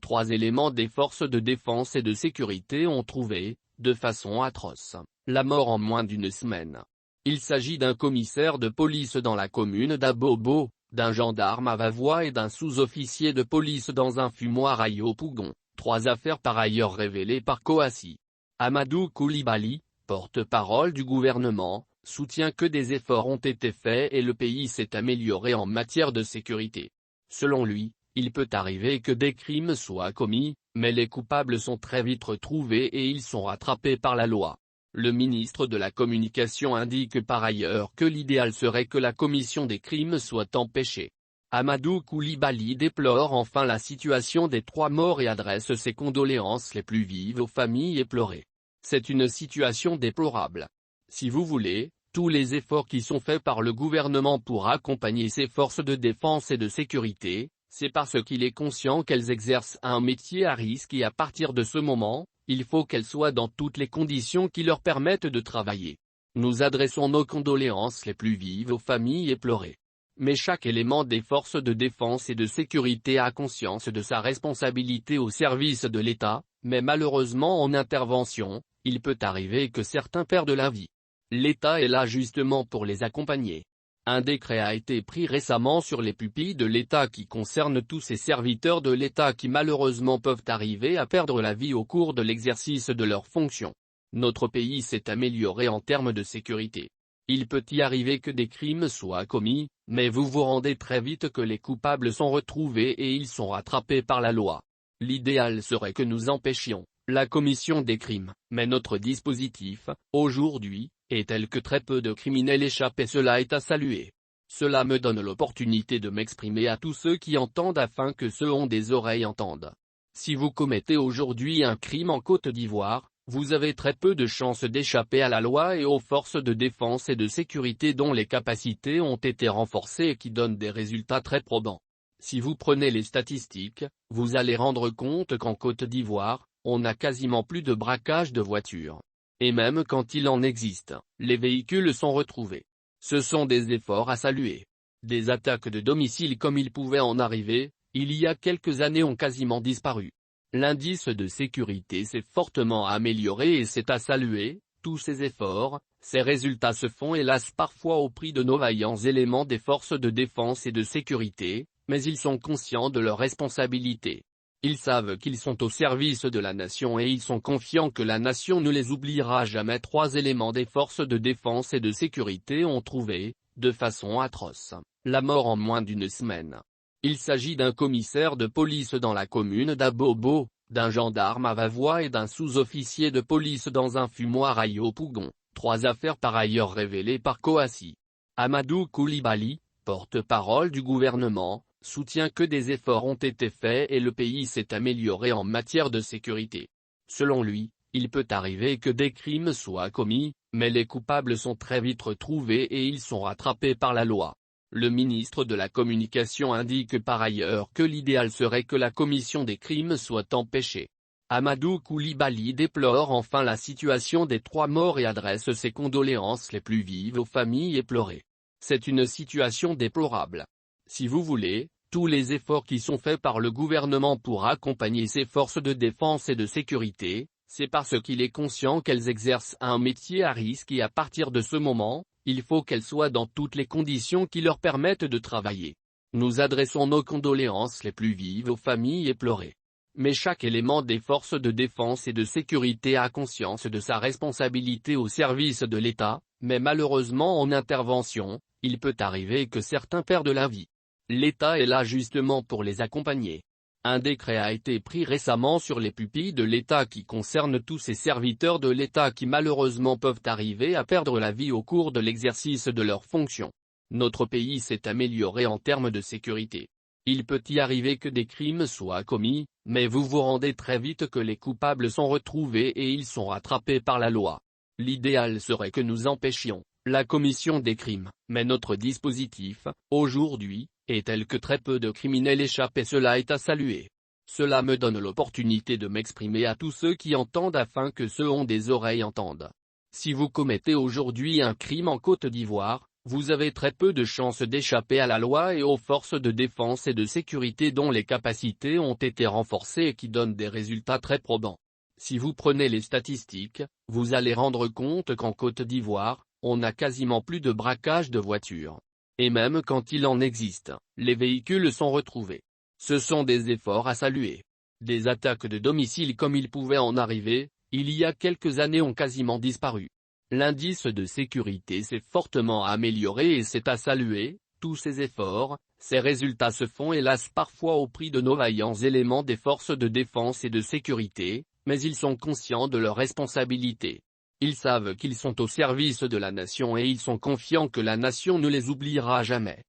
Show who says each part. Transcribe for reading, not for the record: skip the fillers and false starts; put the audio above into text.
Speaker 1: 3 éléments des forces de défense et de sécurité ont trouvé, de façon atroce, la mort en moins d'une semaine. Il s'agit d'un commissaire de police dans la commune d'Abobo, d'un gendarme à Vavois et d'un sous-officier de police dans un fumoir à Yopougon, 3 affaires par ailleurs révélées par Kouassi. Amadou Koulibaly, porte-parole du gouvernement, soutient que des efforts ont été faits et le pays s'est amélioré en matière de sécurité. Selon lui, il peut arriver que des crimes soient commis, mais les coupables sont très vite retrouvés et ils sont rattrapés par la loi. Le ministre de la Communication indique par ailleurs que l'idéal serait que la commission des crimes soit empêchée. Amadou Koulibaly déplore enfin la situation des 3 morts et adresse ses condoléances les plus vives aux familles éplorées. C'est une situation déplorable. Si vous voulez, tous les efforts qui sont faits par le gouvernement pour accompagner ces forces de défense et de sécurité, c'est parce qu'il est conscient qu'elles exercent un métier à risque et à partir de ce moment, il faut qu'elles soient dans toutes les conditions qui leur permettent de travailler. Nous adressons nos condoléances les plus vives aux familles éplorées. Mais chaque élément des forces de défense et de sécurité a conscience de sa responsabilité au service de l'État, mais malheureusement en intervention, il peut arriver que certains perdent la vie. L'État est là justement pour les accompagner. Un décret a été pris récemment sur les pupilles de l'État qui concerne tous ces serviteurs de l'État qui malheureusement peuvent arriver à perdre la vie au cours de l'exercice de leurs fonctions. Notre pays s'est amélioré en termes de sécurité. Il peut y arriver que des crimes soient commis, mais vous vous rendez très vite que les coupables sont retrouvés et ils sont rattrapés par la loi. L'idéal serait que nous empêchions la commission des crimes, mais notre dispositif, aujourd'hui, est tel que très peu de criminels échappent et cela est à saluer. Cela me donne l'opportunité de m'exprimer à tous ceux qui entendent afin que ceux qui ont des oreilles entendent. Si vous commettez aujourd'hui un crime en Côte d'Ivoire, vous avez très peu de chances d'échapper à la loi et aux forces de défense et de sécurité dont les capacités ont été renforcées et qui donnent des résultats très probants. Si vous prenez les statistiques, vous allez rendre compte qu'en Côte d'Ivoire, on n'a quasiment plus de braquage de voitures. Et même quand il en existe, les véhicules sont retrouvés. Ce sont des efforts à saluer. Des attaques de domicile comme il pouvait en arriver, il y a quelques années ont quasiment disparu. L'indice de sécurité s'est fortement amélioré et c'est à saluer. Tous ces efforts, ces résultats se font hélas parfois au prix de nos vaillants éléments des forces de défense et de sécurité, mais ils sont conscients de leurs responsabilités. Ils savent qu'ils sont au service de la nation et ils sont confiants que la nation ne les oubliera jamais. 3 éléments des forces de défense et de sécurité ont trouvé, de façon atroce, la mort en moins d'une semaine. Il s'agit d'un commissaire de police dans la commune d'Abobo, d'un gendarme à Vavois et d'un sous-officier de police dans un fumoir à Yopougon, 3 affaires par ailleurs révélées par Kouassi. Amadou Koulibaly, porte-parole du gouvernement, soutient que des efforts ont été faits et le pays s'est amélioré en matière de sécurité. Selon lui, il peut arriver que des crimes soient commis, mais les coupables sont très vite retrouvés et ils sont rattrapés par la loi. Le ministre de la Communication indique par ailleurs que l'idéal serait que la commission des crimes soit empêchée. Amadou Koulibaly déplore enfin la situation des 3 morts et adresse ses condoléances les plus vives aux familles éplorées. C'est une situation déplorable. Si vous voulez, tous les efforts qui sont faits par le gouvernement pour accompagner ces forces de défense et de sécurité, c'est parce qu'il est conscient qu'elles exercent un métier à risque et à partir de ce moment, il faut qu'elles soient dans toutes les conditions qui leur permettent de travailler. Nous adressons nos condoléances les plus vives aux familles éplorées. Mais chaque élément des forces de défense et de sécurité a conscience de sa responsabilité au service de l'État, mais malheureusement en intervention, il peut arriver que certains perdent la vie. L'État est là justement pour les accompagner. Un décret a été pris récemment sur les pupilles de l'État qui concerne tous ces serviteurs de l'État qui malheureusement peuvent arriver à perdre la vie au cours de l'exercice de leurs fonctions. Notre pays s'est amélioré en termes de sécurité. Il peut y arriver que des crimes soient commis, mais vous vous rendez très vite que les coupables sont retrouvés et ils sont rattrapés par la loi. L'idéal serait que nous empêchions la commission des crimes, mais notre dispositif, aujourd'hui, est tel que très peu de criminels échappent et cela est à saluer. Cela me donne l'opportunité de m'exprimer à tous ceux qui entendent afin que ceux qui ont des oreilles entendent. Si vous commettez aujourd'hui un crime en Côte d'Ivoire, vous avez très peu de chances d'échapper à la loi et aux forces de défense et de sécurité dont les capacités ont été renforcées et qui donnent des résultats très probants. Si vous prenez les statistiques, vous allez rendre compte qu'en Côte d'Ivoire, on n'a quasiment plus de braquage de voitures. Et même quand il en existe, les véhicules sont retrouvés. Ce sont des efforts à saluer. Des attaques de domicile comme il pouvait en arriver, il y a quelques années ont quasiment disparu. L'indice de sécurité s'est fortement amélioré et c'est à saluer. Tous ces efforts, ces résultats se font hélas parfois au prix de nos vaillants éléments des forces de défense et de sécurité, mais ils sont conscients de leurs responsabilités. Ils savent qu'ils sont au service de la nation et ils sont confiants que la nation ne les oubliera jamais.